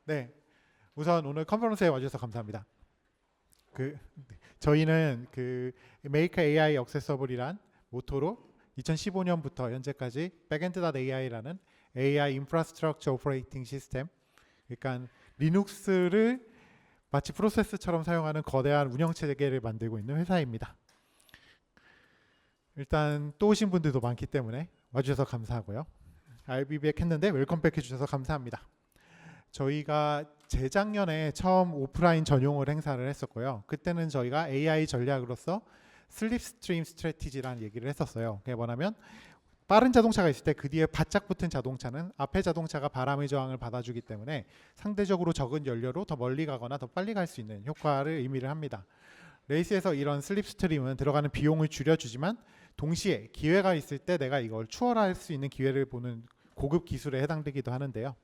네, 우선 오늘 컨퍼런스에 와주셔서 감사합니다. 그 저희는 그 Make AI Accessible이란 모토로 2015년부터 현재까지 Backend.AI라는 AI Infrastructure Operating System, 그러니까 리눅스를 마치 프로세스처럼 사용하는 거대한 운영 체계를 만들고 있는 회사입니다. 일단 또 오신 분들도 많기 때문에 와주셔서 감사하고요. RB백 했는데 웰컴백 해주셔서 감사합니다. 저희가 재작년에 처음 오프라인 전용을 행사를 했었고요. 그때는 저희가 AI 전략으로서 슬립스트림 스트래티지라는 얘기를 했었어요. 그게 뭐냐면 빠른 자동차가 있을 때 그 뒤에 바짝 붙은 자동차는 앞에 자동차가 바람의 저항을 받아주기 때문에 상대적으로 적은 연료로 더 멀리 가거나 더 빨리 갈 수 있는 효과를 의미를 합니다. 레이스에서 이런 슬립스트림은 들어가는 비용을 줄여주지만 동시에 기회가 있을 때 내가 이걸 추월할 수 있는 기회를 보는 고급 기술에 해당되기도 하는데요.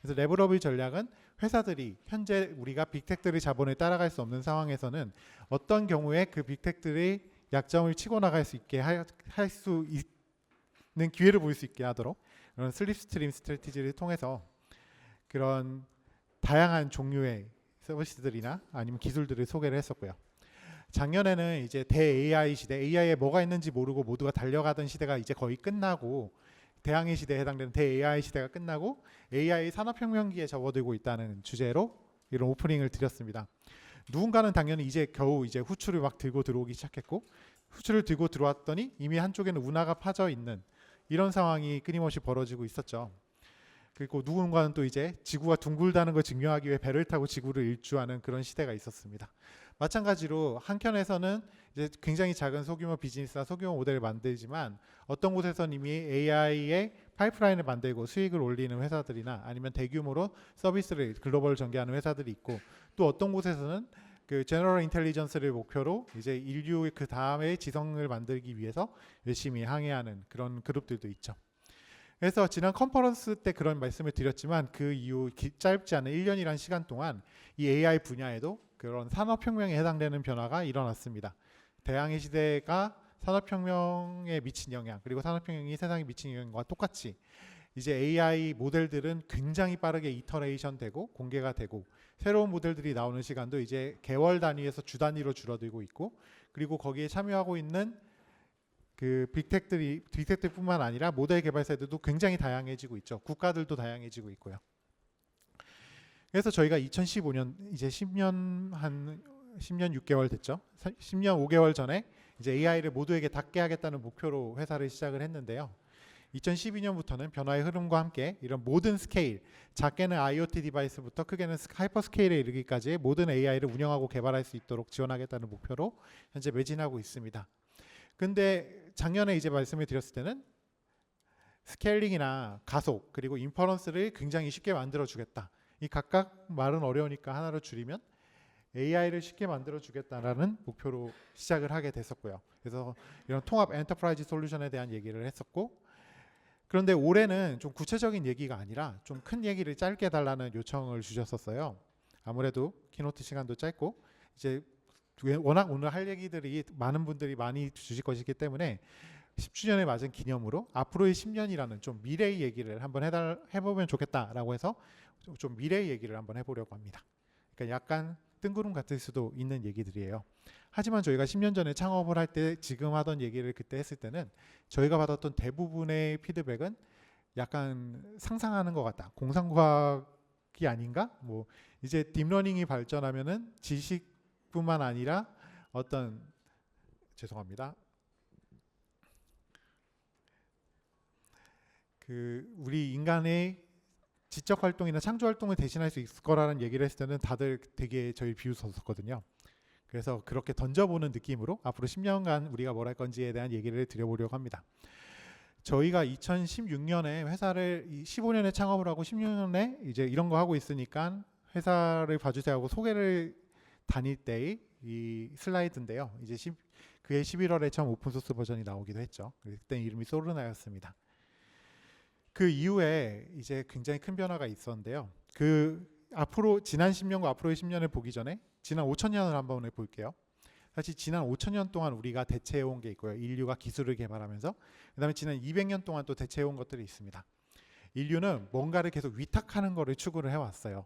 그래서 레벨업의 전략은 회사들이 현재 우리가 빅텍들의 자본을 따라갈 수 없는 상황에서는 어떤 경우에 그 빅텍들의 약점을 치고 나갈 수 있게 할 수 있는 기회를 볼 수 있게 하도록 그런 슬립스트림 스트래티지를 통해서 그런 다양한 종류의 서비스들이나 아니면 기술들을 소개를 했었고요. 작년에는 이제 대 AI 시대, AI에 뭐가 있는지 모르고 모두가 달려가던 시대가 이제 거의 끝나고 대항해 시대에 해당되는 대 AI 시대가 끝나고 AI 산업혁명기에 접어들고 있다는 주제로 이런 오프닝을 드렸습니다. 누군가는 당연히 이제 겨우 이제 후추를 막 들고 들어오기 시작했고 후추를 들고 들어왔더니 이미 한쪽에는 운하가 파져 있는 이런 상황이 끊임없이 벌어지고 있었죠. 그리고 누군가는 또 이제 지구가 둥글다는 걸 증명하기 위해 배를 타고 지구를 일주하는 그런 시대가 있었습니다. 마찬가지로 한켠에서는 이제 굉장히 작은 소규모 비즈니스나 소규모 모델을 만들지만 어떤 곳에서는 이미 AI의 파이프라인을 만들고 수익을 올리는 회사들이나 아니면 대규모로 서비스를 글로벌 전개하는 회사들이 있고 또 어떤 곳에서는 그 제너럴 인텔리전스를 목표로 이제 인류의 그 다음의 지성을 만들기 위해서 열심히 항해하는 그런 그룹들도 있죠. 그래서 지난 컨퍼런스 때 그런 말씀을 드렸지만 그 이후 짧지 않은 1년이라는 시간 동안 이 AI 분야에도 그런 산업혁명에 해당되는 변화가 일어났습니다. 대항해 시대가 산업혁명에 미친 영향 그리고 산업혁명이 세상에 미친 영향과 똑같이 이제 AI 모델들은 굉장히 빠르게 이터레이션 되고 공개가 되고 새로운 모델들이 나오는 시간도 이제 개월 단위에서 주 단위로 줄어들고 있고 그리고 거기에 참여하고 있는 그 빅텍들뿐만 아니라 모델 개발사들도 굉장히 다양해지고 있죠. 국가들도 다양해지고 있고요. 그래서 저희가 2015년 이제 10년 6개월 됐죠. 10년 5개월 전에 이제 AI를 모두에게 닿게 하겠다는 목표로 회사를 시작을 했는데요. 2012년부터는 변화의 흐름과 함께 이런 모든 스케일, 작게는 IoT 디바이스부터 크게는 하이퍼 스케일에 이르기까지의 모든 AI를 운영하고 개발할 수 있도록 지원하겠다는 목표로 현재 매진하고 있습니다. 근데 작년에 이제 말씀을 드렸을 때는 스케일링이나 가속 그리고 인퍼런스를 굉장히 쉽게 만들어 주겠다. 이 각각 말은 어려우니까 하나로 줄이면 AI를 쉽게 만들어 주겠다라는 목표로 시작을 하게 됐었고요. 그래서 이런 통합 엔터프라이즈 솔루션에 대한 얘기를 했었고 그런데 올해는 좀 구체적인 얘기가 아니라 좀 큰 얘기를 짧게 달라는 요청을 주셨었어요. 아무래도 키노트 시간도 짧고 이제 워낙 오늘 할 얘기들이 많은 분들이 많이 주실 것이기 때문에 10주년을 맞은 기념으로 앞으로의 10년이라는 좀 미래의 얘기를 한번 해보면 좋겠다라고 해서 좀 미래의 얘기를 한번 해보려고 합니다. 그러니까 약간 뜬구름 같을 수도 있는 얘기들이에요. 하지만 저희가 10년 전에 창업을 할 때 지금 하던 얘기를 그때 했을 때는 저희가 받았던 대부분의 피드백은 약간 상상하는 것 같다. 공상과학이 아닌가? 뭐 이제 딥러닝이 발전하면은 지식뿐만 아니라 어떤 죄송합니다. 그 우리 인간의 지적 활동이나 창조 활동을 대신할 수 있을 거라는 얘기를 했을 때는 다들 되게 저희 비웃었었거든요. 그래서 그렇게 던져보는 느낌으로 앞으로 10년간 우리가 뭘 할 건지에 대한 얘기를 드려보려고 합니다. 저희가 2016년에 회사를 15년에 창업을 하고 16년에 이제 이런 거 하고 있으니까 회사를 봐주세요 하고 소개를 다닐 때의 이 슬라이드인데요. 이제 그해 11월에 처음 오픈소스 버전이 나오기도 했죠. 그때 이름이 소르나였습니다. 그 이후에 이제 굉장히 큰 변화가 있었는데요. 그 앞으로 지난 10년과 앞으로의 10년을 보기 전에 지난 5천년을 한번 볼게요. 사실 지난 5천년 동안 우리가 대체해온 게 있고요. 인류가 기술을 개발하면서 그 다음에 지난 200년 동안 또 대체해온 것들이 있습니다. 인류는 뭔가를 계속 위탁하는 거를 추구를 해왔어요.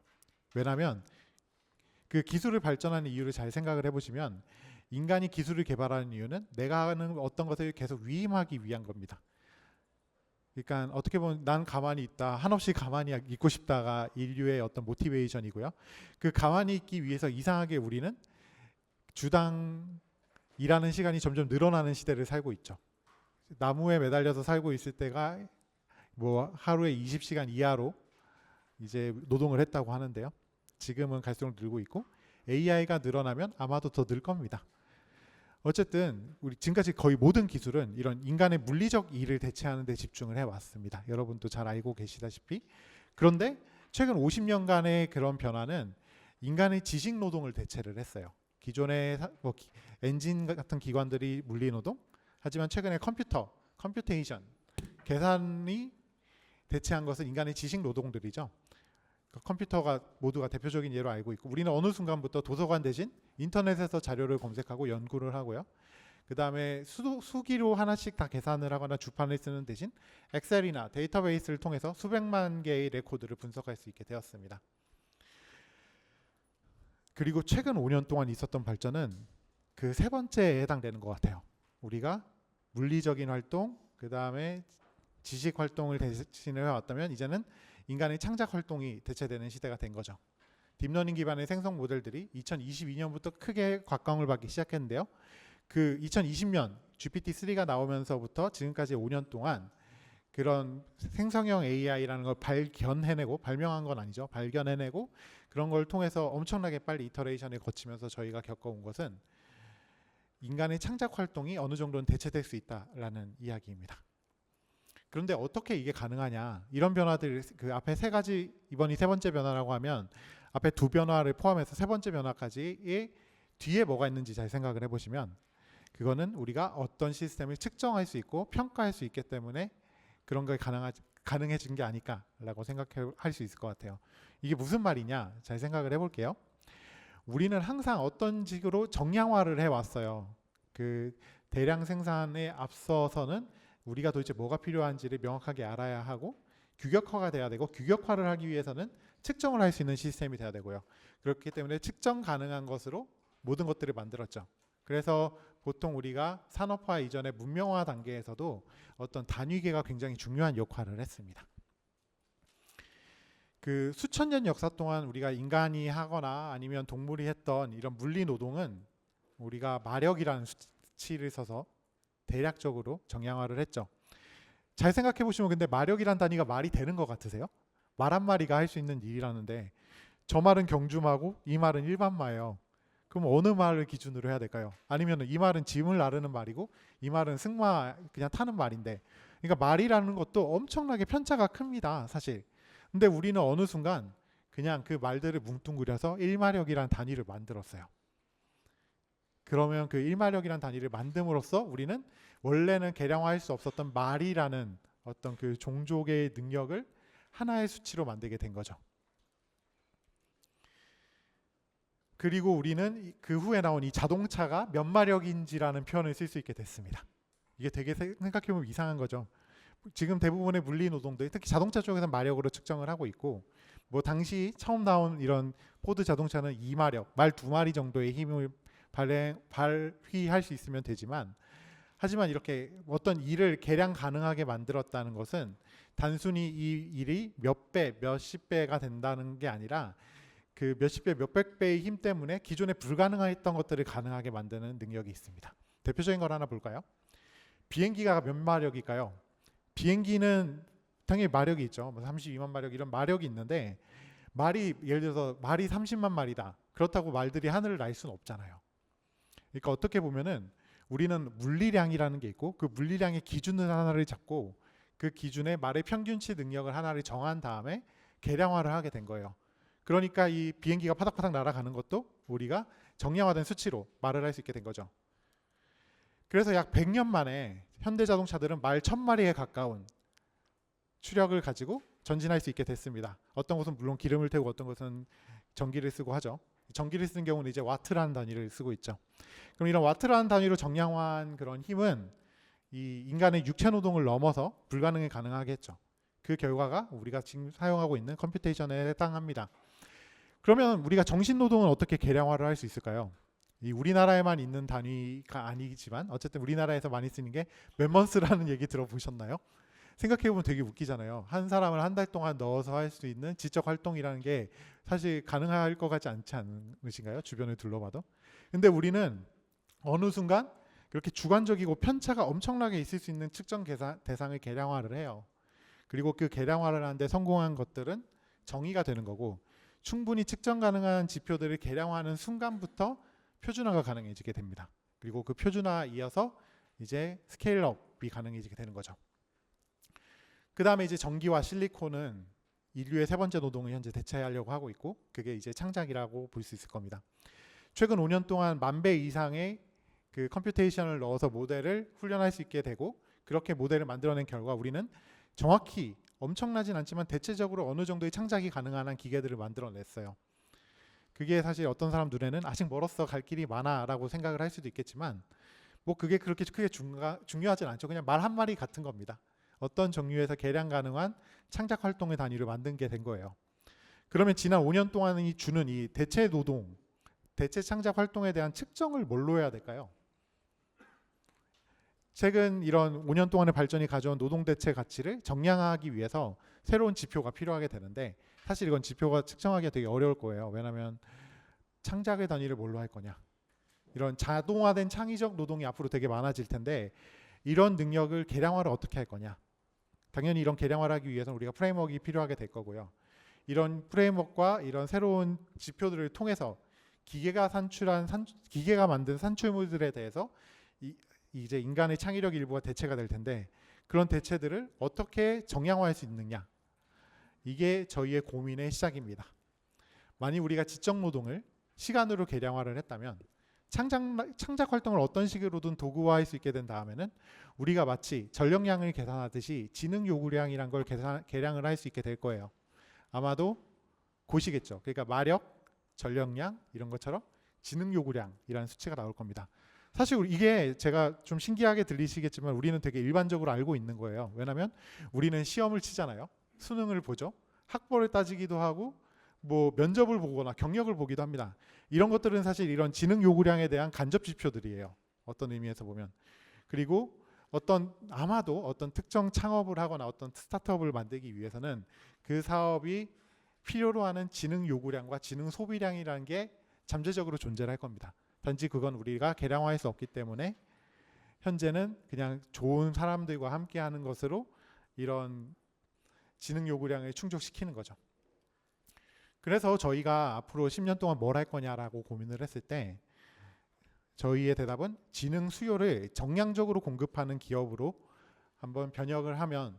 왜냐하면 그 기술을 발전하는 이유를 잘 생각을 해보시면 인간이 기술을 개발하는 이유는 내가 하는 어떤 것을 계속 위임하기 위한 겁니다. 그러니까 어떻게 보면 난 가만히 있다, 한없이 가만히 있고 싶다가 인류의 어떤 모티베이션이고요. 그 가만히 있기 위해서 이상하게 우리는 주당 일하는 시간이 점점 늘어나는 시대를 살고 있죠. 나무에 매달려서 살고 있을 때가 뭐 하루에 20시간 이하로 이제 노동을 했다고 하는데요. 지금은 갈수록 늘고 있고 AI가 늘어나면 아마도 더 늘 겁니다. 어쨌든 우리 지금까지 거의 모든 기술은 이런 인간의 물리적 일을 대체하는 데 집중을 해왔습니다. 여러분도 잘 알고 계시다시피. 그런데 최근 50년간의 그런 변화는 인간의 지식 노동을 대체를 했어요. 기존의 엔진 같은 기관들이 물리 노동, 하지만 최근에 컴퓨테이션, 계산이 대체한 것은 인간의 지식 노동들이죠. 컴퓨터가 모두가 대표적인 예로 알고 있고, 우리는 어느 순간부터 도서관 대신 인터넷에서 자료를 검색하고 연구를 하고요. 그 다음에 수기로 하나씩 다 계산을 하거나 주판을 쓰는 대신 엑셀이나 데이터베이스를 통해서 수백만 개의 레코드를 분석할 수 있게 되었습니다. 그리고 최근 5년 동안 있었던 발전은 그 세 번째에 해당되는 것 같아요. 우리가 물리적인 활동, 그 다음에 지식 활동을 대신해 왔다면 이제는 인간의 창작 활동이 대체되는 시대가 된 거죠. 딥러닝 기반의 생성 모델들이 2022년부터 크게 곽광을 받기 시작했는데요. 그 2020년 GPT-3가 나오면서부터 지금까지 5년 동안 그런 생성형 AI라는 걸 발명한 건 아니죠. 발견해내고 그런 걸 통해서 엄청나게 빨리 이터레이션을 거치면서 저희가 겪어온 것은 인간의 창작 활동이 어느 정도는 대체될 수 있다라는 이야기입니다. 그런데 어떻게 이게 가능하냐? 이런 변화들, 그 앞에 세 가지, 이번이 세 번째 변화라고 하면 앞에 두 변화를 포함해서 세 번째 변화까지의 뒤에 뭐가 있는지 잘 생각을 해보시면 그거는 우리가 어떤 시스템을 측정할 수 있고 평가할 수 있기 때문에 그런 게 가능해진 게 아닐까라고 생각할 수 있을 것 같아요. 이게 무슨 말이냐? 잘 생각을 해볼게요. 우리는 항상 어떤 식으로 정량화를 해왔어요. 그 대량 생산에 앞서서는 우리가 도대체 뭐가 필요한지를 명확하게 알아야 하고 규격화가 돼야 되고, 규격화를 하기 위해서는 측정을 할 수 있는 시스템이 돼야 되고요. 그렇기 때문에 측정 가능한 것으로 모든 것들을 만들었죠. 그래서 보통 우리가 산업화 이전의 문명화 단계에서도 어떤 단위계가 굉장히 중요한 역할을 했습니다. 그 수천 년 역사 동안 우리가 인간이 하거나 아니면 동물이 했던 이런 물리 노동은 우리가 마력이라는 수치를 써서 대략적으로 정량화를 했죠. 잘 생각해 보시면 근데 마력이란 단위가 말이 되는 것 같으세요? 말 한 마리가 할 수 있는 일이라는데 저 말은 경주마고 이 말은 일반마예요. 그럼 어느 말을 기준으로 해야 될까요? 아니면 이 말은 짐을 나르는 말이고 이 말은 승마 그냥 타는 말인데, 그러니까 말이라는 것도 엄청나게 편차가 큽니다, 사실. 근데 우리는 어느 순간 그냥 그 말들을 뭉뚱그려서 1마력이라는 단위를 만들었어요. 그러면 그 1마력이라는 단위를 만듦으로써 우리는 원래는 계량화할 수 없었던 말이라는 어떤 그 종족의 능력을 하나의 수치로 만들게 된 거죠. 그리고 우리는 그 후에 나온 이 자동차가 몇 마력인지라는 표현을 쓸 수 있게 됐습니다. 이게 되게 생각해보면 이상한 거죠. 지금 대부분의 물리 노동들, 특히 자동차 쪽에서 마력으로 측정을 하고 있고, 뭐 당시 처음 나온 이런 포드 자동차는 2마력, 말 2마리 정도의 힘을 발휘할 수 있으면 되지만, 하지만 이렇게 어떤 일을 계량 가능하게 만들었다는 것은 단순히 이 일이 몇 배, 몇십 배가 된다는 게 아니라 그 몇십 배, 몇백 배의 힘 때문에 기존에 불가능했던 것들을 가능하게 만드는 능력이 있습니다. 대표적인 걸 하나 볼까요? 비행기가 몇 마력일까요? 비행기는 당연히 마력이 있죠. 32만 마력 이런 마력이 있는데, 말이 예를 들어서 말이 30만 마리다. 그렇다고 말들이 하늘을 날 수는 없잖아요. 그러니까 어떻게 보면은 우리는 물리량이라는 게 있고 그 물리량의 기준을 하나를 잡고 그 기준에 말의 평균치 능력을 하나를 정한 다음에 계량화를 하게 된 거예요. 그러니까 이 비행기가 파닥파닥 날아가는 것도 우리가 정량화된 수치로 말을 할 수 있게 된 거죠. 그래서 약 100년 만에 현대자동차들은 말 1000마리에 가까운 추력을 가지고 전진할 수 있게 됐습니다. 어떤 것은 물론 기름을 태우고 어떤 것은 전기를 쓰고 하죠. 전기를 쓰는 경우는 이제 와트라는 단위를 쓰고 있죠. 그럼 이런 와트라는 단위로 정량화한 그런 힘은 이 인간의 육체 노동을 넘어서 불가능에 가능하게 했죠. 그 결과가 우리가 지금 사용하고 있는 컴퓨테이션에 해당합니다. 그러면 우리가 정신노동은 어떻게 계량화를 할 수 있을까요? 이 우리나라에만 있는 단위가 아니지만 어쨌든 우리나라에서 많이 쓰는 게 맨먼스라는 얘기 들어보셨나요? 생각해보면 되게 웃기잖아요. 한 사람을 한 달 동안 넣어서 할 수 있는 지적 활동이라는 게 사실 가능할 것 같지 않지 않으신가요? 주변을 둘러봐도. 근데 우리는 어느 순간 그렇게 주관적이고 편차가 엄청나게 있을 수 있는 측정 대상을 계량화를 해요. 그리고 그 계량화를 하는데 성공한 것들은 정의가 되는 거고, 충분히 측정 가능한 지표들을 계량화하는 순간부터 표준화가 가능해지게 됩니다. 그리고 그 표준화 이어서 이제 스케일업이 가능해지게 되는 거죠. 그 다음에 이제 전기와 실리콘은 인류의 세 번째 노동을 현재 대체하려고 하고 있고, 그게 이제 창작이라고 볼 수 있을 겁니다. 최근 5년 동안 10,000배 이상의 그 컴퓨테이션을 넣어서 모델을 훈련할 수 있게 되고, 그렇게 모델을 만들어낸 결과 우리는 정확히 엄청나진 않지만 대체적으로 어느 정도의 창작이 가능한 기계들을 만들어냈어요. 그게 사실 어떤 사람 눈에는 아직 멀었어, 갈 길이 많아 라고 생각을 할 수도 있겠지만, 뭐 그게 그렇게 크게 중요하진 않죠. 그냥 말 한 마리 같은 겁니다. 어떤 종류에서 계량 가능한 창작 활동의 단위를 만든 게 된 거예요. 그러면 지난 5년 동안이 주는 이 대체 노동, 대체 창작 활동에 대한 측정을 뭘로 해야 될까요? 최근 이런 5년 동안의 발전이 가져온 노동 대체 가치를 정량화하기 위해서 새로운 지표가 필요하게 되는데, 사실 이건 지표가 측정하기가 되게 어려울 거예요. 왜냐하면 창작의 단위를 뭘로 할 거냐, 이런 자동화된 창의적 노동이 앞으로 되게 많아질 텐데 이런 능력을 계량화를 어떻게 할 거냐. 당연히 이런 계량화를 하기 위해서는 우리가 프레임워크가 필요하게 될 거고요. 이런 프레임워크와 이런 새로운 지표들을 통해서 기계가 만든 산출물들에 대해서 이제 인간의 창의력 일부가 대체가 될 텐데, 그런 대체들을 어떻게 정량화할 수 있느냐, 이게 저희의 고민의 시작입니다. 만약 우리가 지적 노동을 시간으로 계량화를 했다면 창작 활동을 어떤 식으로든 도구화할 수 있게 된 다음에는 우리가 마치 전력량을 계산하듯이 지능 요구량이란 걸 계량을 할 수 있게 될 거예요. 아마도 고시겠죠. 그러니까 마력, 전력량 이런 것처럼 지능 요구량이라는 수치가 나올 겁니다. 사실 이게 제가 좀 신기하게 들리시겠지만 우리는 되게 일반적으로 알고 있는 거예요. 왜냐하면 우리는 시험을 치잖아요. 수능을 보죠. 학벌을 따지기도 하고 뭐 면접을 보거나 경력을 보기도 합니다. 이런 것들은 사실 이런 지능 요구량에 대한 간접 지표들이에요. 어떤 의미에서 보면. 그리고 아마도 어떤 특정 창업을 하거나 어떤 스타트업을 만들기 위해서는 그 사업이 필요로 하는 지능 요구량과 지능 소비량이라는 게 잠재적으로 존재를 할 겁니다. 단지 그건 우리가 계량화할 수 없기 때문에 현재는 그냥 좋은 사람들과 함께 하는 것으로 이런 지능 요구량을 충족시키는 거죠. 그래서 저희가 앞으로 10년 동안 뭘 할 거냐라고 고민을 했을 때 저희의 대답은 지능 수요를 정량적으로 공급하는 기업으로 한번 변혁을 하면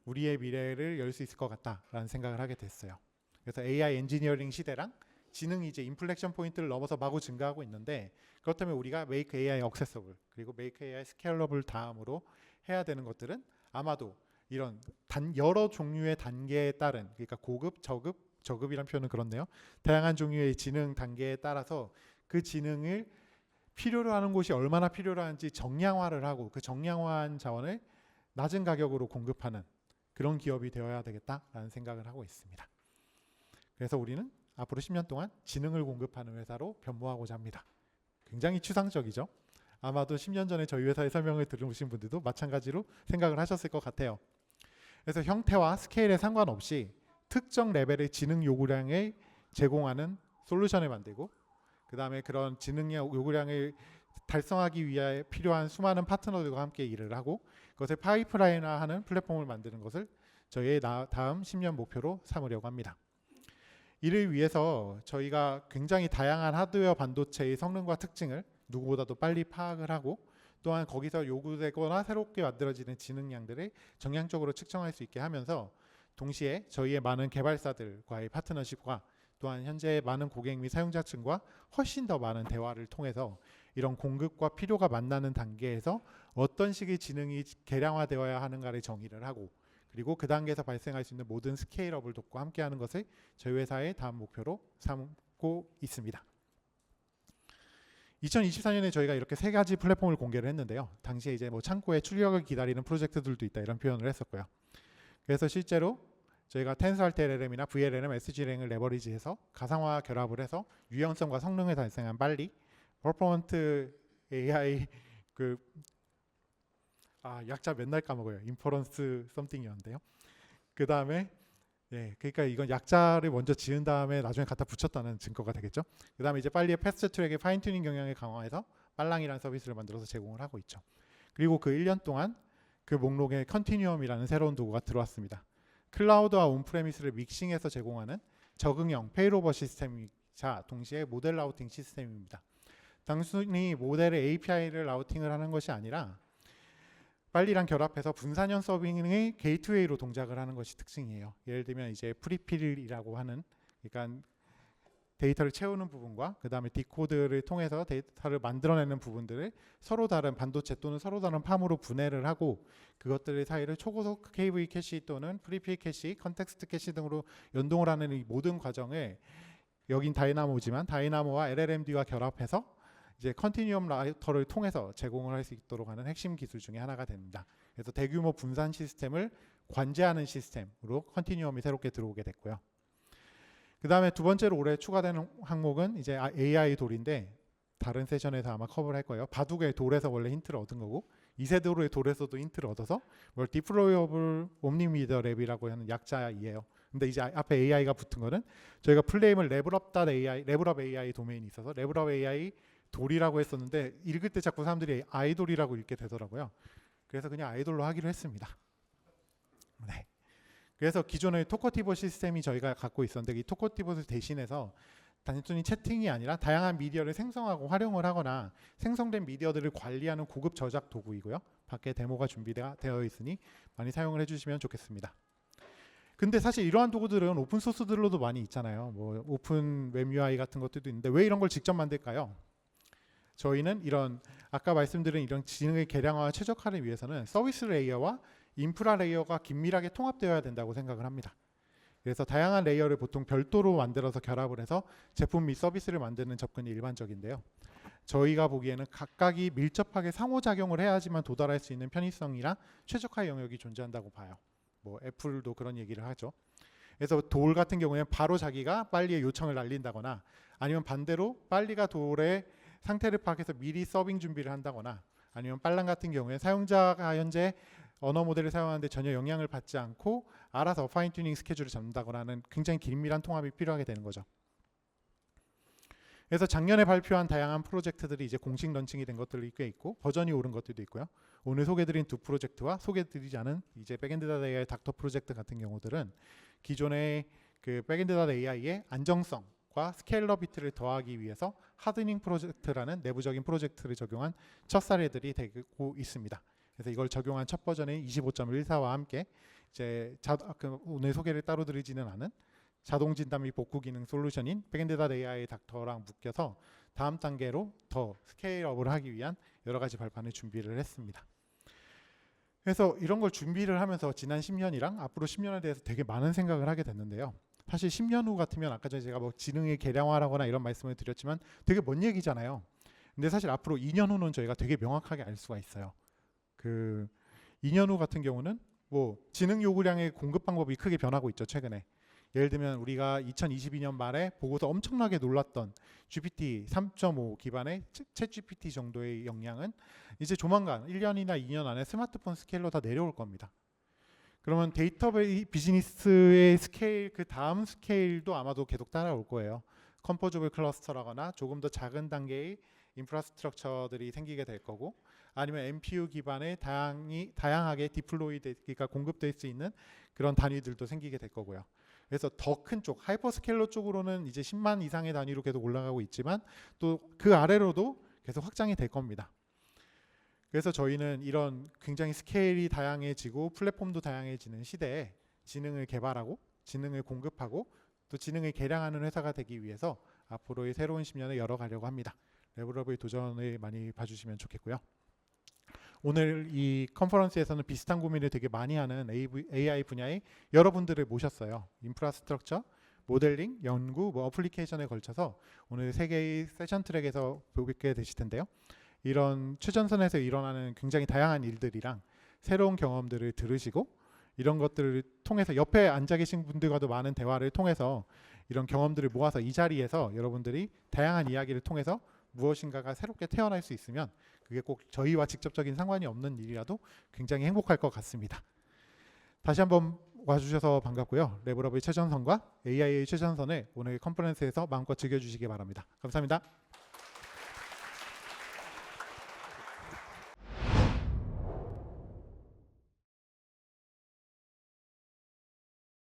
우리의 미래를 열 수 있을 것 같다라는 생각을 하게 됐어요. 그래서 AI 엔지니어링 시대랑 지능이 이제 인플렉션 포인트를 넘어서 마구 증가하고 있는데, 그렇다면 우리가 Make AI Accessible 그리고 Make AI Scalable 다음으로 해야 되는 것들은 아마도 이런 여러 종류의 단계에 따른, 그러니까 고급, 저급이란 표현은 그렇네요. 다양한 종류의 지능 단계에 따라서 그 지능을 필요로 하는 곳이 얼마나 필요로 하는지 정량화를 하고 그 정량화한 자원을 낮은 가격으로 공급하는 그런 기업이 되어야 되겠다라는 생각을 하고 있습니다. 그래서 우리는 앞으로 10년 동안 지능을 공급하는 회사로 변모하고자 합니다. 굉장히 추상적이죠. 아마도 10년 전에 저희 회사의 설명을 들으신 분들도 마찬가지로 생각을 하셨을 것 같아요. 그래서 형태와 스케일에 상관없이 특정 레벨의 지능 요구량을 제공하는 솔루션을 만들고, 그 다음에 그런 지능 요구량을 달성하기 위해 필요한 수많은 파트너들과 함께 일을 하고 그것을 파이프라인화하는 플랫폼을 만드는 것을 저희의 다음 10년 목표로 삼으려고 합니다. 이를 위해서 저희가 굉장히 다양한 하드웨어 반도체의 성능과 특징을 누구보다도 빨리 파악을 하고, 또한 거기서 요구되거나 새롭게 만들어지는 지능량들을 정량적으로 측정할 수 있게 하면서 동시에 저희의 많은 개발사들과의 파트너십과 또한 현재 많은 고객 및 사용자층과 훨씬 더 많은 대화를 통해서 이런 공급과 필요가 만나는 단계에서 어떤 식의 지능이 계량화되어야 하는가를 정의를 하고, 그리고 그 단계에서 발생할 수 있는 모든 스케일업을 돕고 함께하는 것을 저희 회사의 다음 목표로 삼고 있습니다. 2024년에 저희가 이렇게 3가지 플랫폼을 공개를 했는데요. 당시에 이제 뭐 창고에 출력을 기다리는 프로젝트들도 있다 이런 표현을 했었고요. 그래서 실제로 저희가 텐서알트 LLM이나 VLLM, SGLang을 레버리지해서 가상화 결합을 해서 유연성과 성능을 달성한 빨리, 퍼포먼트 AI 약자 맨날 까먹어요. 인퍼런스 썸띵이었는데요. 그 다음에 그러니까 이건 약자를 먼저 지은 다음에 나중에 갖다 붙였다는 증거가 되겠죠. 그 다음에 이제 빨리의 패스트 트랙의 파인 튜닝 경향을 강화해서 빨랑이라는 서비스를 만들어서 제공을 하고 있죠. 그리고 그 1년 동안 그 목록에 컨티뉴엄이라는 새로운 도구가 들어왔습니다. 클라우드와 온프레미스를 믹싱해서 제공하는 적응형 페이로버 시스템이자 동시에 모델 라우팅 시스템입니다. 단순히 모델의 API를 라우팅을 하는 것이 아니라 빨리랑 결합해서 분산형 서빙의 게이트웨이로 동작을 하는 것이 특징이에요. 예를 들면 이제 프리필이라고 하는, 그러니까 데이터를 채우는 부분과 그 다음에 디코드를 통해서 데이터를 만들어내는 부분들을 서로 다른 반도체 또는 서로 다른 팜으로 분해를 하고 그것들 사이를 초고속 KV 캐시 또는 프리필 캐시, 컨텍스트 캐시 등으로 연동을 하는 이 모든 과정을 여긴 다이나모지만 다이나모와 LLMD와 결합해서 이제 컨티뉴엄 라우터를 통해서 제공을 할 수 있도록 하는 핵심 기술 중에 하나가 됩니다. 그래서 대규모 분산 시스템을 관제하는 시스템으로 컨티뉴엄이 새롭게 들어오게 됐고요. 그 다음에 두 번째로 올해 추가되는 항목은 이제 AI 돌인데 다른 세션에서 아마 커버를 할 거예요. 바둑의 돌에서 원래 힌트를 얻은 거고 이세돌의 돌에서도 힌트를 얻어서 뭘 디플로이어블 옴니미디어 랩이라고 하는 약자이에요. 근데 이제 앞에 AI가 붙은 거는 저희가 플레임을 레벨업.ai, 레벨업 AI 도메인이 있어서 레벨업 AI 돌이라고 했었는데 읽을 때 자꾸 사람들이 아이돌이라고 읽게 되더라고요. 그래서 그냥 아이돌로 하기로 했습니다. 네. 그래서 기존의 토커티봇 시스템이 저희가 갖고 있었는데 이 토커티봇을 대신해서 단순히 채팅이 아니라 다양한 미디어를 생성하고 활용을 하거나 생성된 미디어들을 관리하는 고급 저작 도구이고요. 밖에 데모가 준비가 되어 있으니 많이 사용을 해주시면 좋겠습니다. 근데 사실 이러한 도구들은 오픈 소스들로도 많이 있잖아요. 뭐 오픈 웹 UI 같은 것들도 있는데 왜 이런 걸 직접 만들까요? 저희는 이런 아까 말씀드린 이런 지능의 개량화와 최적화를 위해서는 서비스 레이어와 인프라 레이어가 긴밀하게 통합되어야 된다고 생각을 합니다. 그래서 다양한 레이어를 보통 별도로 만들어서 결합을 해서 제품 및 서비스를 만드는 접근이 일반적인데요. 저희가 보기에는 각각이 밀접하게 상호작용을 해야지만 도달할 수 있는 편의성이나 최적화 영역이 존재한다고 봐요. 뭐 애플도 그런 얘기를 하죠. 그래서 돌 같은 경우에는 바로 자기가 빨리의 요청을 날린다거나 아니면 반대로 빨리가 돌의 상태를 파악해서 미리 서빙 준비를 한다거나 아니면 빨랑 같은 경우에 사용자가 현재 언어 모델을 사용하는데 전혀 영향을 받지 않고 알아서 파인 튜닝 스케줄을 잡는다거나 하는 굉장히 긴밀한 통합이 필요하게 되는 거죠. 그래서 작년에 발표한 다양한 프로젝트들이 이제 공식 런칭이 된 것들이 꽤 있고 버전이 오른 것들도 있고요. 오늘 소개드린 두 프로젝트와 소개드리지 않은 이제 백엔드 닷 AI 닥터 프로젝트 같은 경우들은 기존의 그 백엔드 닷 AI의 안정성과 스케일러비티를 더하기 위해서 하드닝 프로젝트라는 내부적인 프로젝트를 적용한 첫 사례들이 되고 있습니다. 그래서 이걸 적용한 첫 버전의 25.14와 함께 이제 오늘 소개를 따로 드리지는 않은 자동 진단 및 복구 기능 솔루션인 백엔드 닷 AI 닥터랑 묶여서 다음 단계로 더 스케일업을 하기 위한 여러 가지 발판을 준비를 했습니다. 그래서 이런 걸 준비를 하면서 지난 10년이랑 앞으로 10년에 대해서 되게 많은 생각을 하게 됐는데요. 사실 10년 후 같으면 아까 전에 제가 뭐 지능의 개량화라거나 이런 말씀을 드렸지만 되게 먼 얘기잖아요. 근데 사실 앞으로 2년 후는 저희가 되게 명확하게 알 수가 있어요. 그 2년 후 같은 경우는 뭐 지능 요구량의 공급 방법이 크게 변하고 있죠. 최근에 예를 들면 우리가 2022년 말에 보고서 엄청나게 놀랐던 GPT 3.5 기반의 챗 GPT 정도의 역량은 이제 조만간 1년이나 2년 안에 스마트폰 스케일로 다 내려올 겁니다. 그러면 데이터베이스 비즈니스의 스케일, 그 다음 스케일도 아마도 계속 따라올 거예요. 컴포저블 클러스터라거나 조금 더 작은 단계의 인프라스트럭처들이 생기게 될 거고, 아니면 NPU 기반의 다양하게 디플로이드, 그러니까 공급될 수 있는 그런 단위들도 생기게 될 거고요. 그래서 더 큰 쪽, 하이퍼스케일러 쪽으로는 이제 10만 이상의 단위로 계속 올라가고 있지만 또 그 아래로도 계속 확장이 될 겁니다. 그래서 저희는 이런 굉장히 스케일이 다양해지고 플랫폼도 다양해지는 시대에 지능을 개발하고 지능을 공급하고 또 지능을 개량하는 회사가 되기 위해서 앞으로의 새로운 10년을 열어가려고 합니다. 레벨업의 도전을 많이 봐주시면 좋겠고요. 오늘 이 컨퍼런스에서는 비슷한 고민을 되게 많이 하는 AI 분야의 여러분들을 모셨어요. 인프라스트럭처, 모델링, 연구, 어플리케이션에 걸쳐서 오늘 3개의 세션 트랙에서 뵙게 되실 텐데요. 이런 최전선에서 일어나는 굉장히 다양한 일들이랑 새로운 경험들을 들으시고 이런 것들을 통해서 옆에 앉아 계신 분들과도 많은 대화를 통해서 이런 경험들을 모아서 이 자리에서 여러분들이 다양한 이야기를 통해서 무엇인가가 새롭게 태어날 수 있으면 그게 꼭 저희와 직접적인 상관이 없는 일이라도 굉장히 행복할 것 같습니다. 다시 한번 와주셔서 반갑고요. 레벨업의 최전선과 AI의 최전선을 오늘 컨퍼런스에서 마음껏 즐겨주시기 바랍니다. 감사합니다.